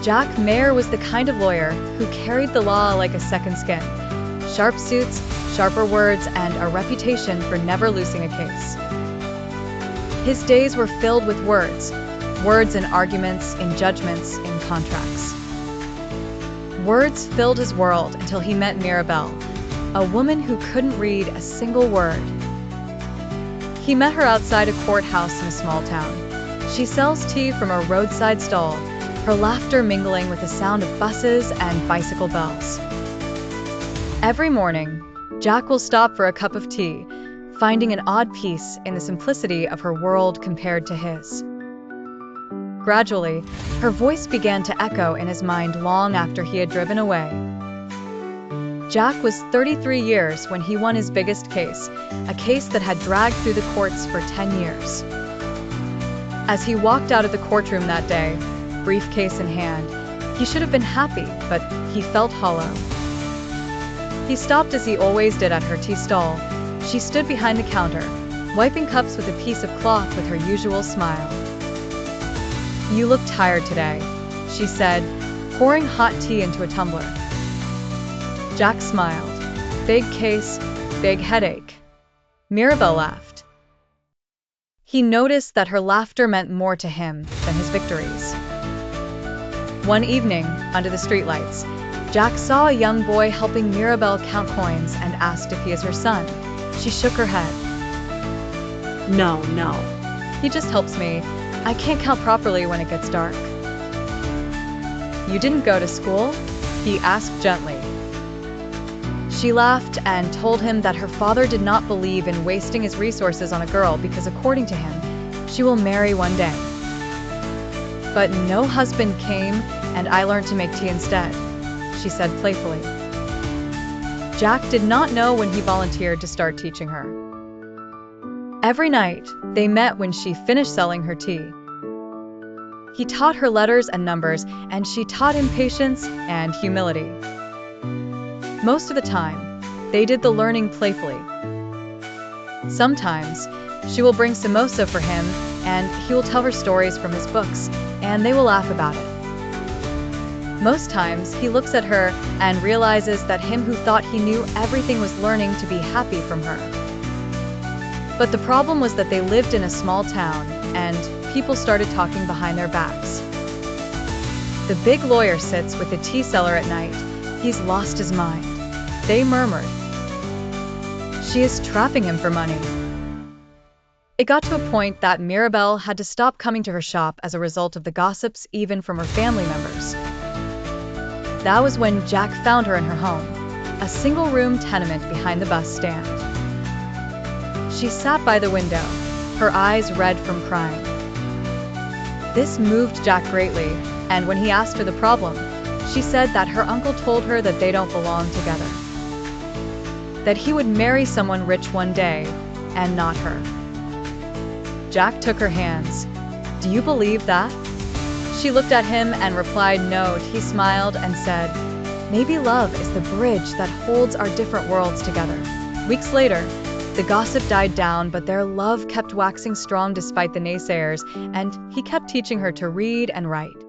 Jack Mayer was the kind of lawyer who carried the law like a second skin. Sharp suits, sharper words, and a reputation for never losing a case. His days were filled with words in arguments, in judgments, in contracts. Words filled his world until he met Mirabelle, a woman who couldn't read a single word. He met her outside a courthouse in a small town. She sells tea from a roadside stall, her laughter mingling with the sound of buses and bicycle bells. Every morning, Jack will stop for a cup of tea, finding an odd peace in the simplicity of her world compared to his. Gradually, her voice began to echo in his mind long after he had driven away. Jack was 33 years when he won his biggest case, a case that had dragged through the courts for 10 years. As he walked out of the courtroom that day, briefcase in hand, he should have been happy, but he felt hollow. He stopped as he always did at her tea stall. She stood behind the counter, wiping cups with a piece of cloth with her usual smile. "You look tired today," she said, pouring hot tea into a tumbler. Jack smiled. "Big case, big headache." Mirabelle laughed. He noticed that her laughter meant more to him than his victories. One evening, under the streetlights, Jack saw a young boy helping Mirabelle count coins and asked if he is her son. She shook her head. No. He just helps me. I can't count properly when it gets dark." "You didn't go to school?" he asked gently. She laughed and told him that her father did not believe in wasting his resources on a girl because, according to him, she will marry one day. "But no husband came, and I learned to make tea instead," she said playfully. Jack did not know when he volunteered to start teaching her. Every night, they met when she finished selling her tea. He taught her letters and numbers, and she taught him patience and humility. Most of the time, they did the learning playfully. Sometimes, she will bring samosa for him, and he will tell her stories from his books, and they will laugh about it. Most times, he looks at her and realizes that him who thought he knew everything was learning to be happy from her. But the problem was that they lived in a small town, and people started talking behind their backs. "The big lawyer sits with the tea seller at night. He's lost his mind," they murmured. "She is trapping him for money." It got to a point that Mirabelle had to stop coming to her shop as a result of the gossips, even from her family members. That was when Jack found her in her home, a single-room tenement behind the bus stand. She sat by the window, her eyes red from crying. This moved Jack greatly, and when he asked her the problem, she said that her uncle told her that they don't belong together. That he would marry someone rich one day, and not her. Jack took her hands. "Do you believe that?" She looked at him and replied no. He smiled and said, "Maybe love is the bridge that holds our different worlds together." Weeks later, the gossip died down, but their love kept waxing strong despite the naysayers, and he kept teaching her to read and write.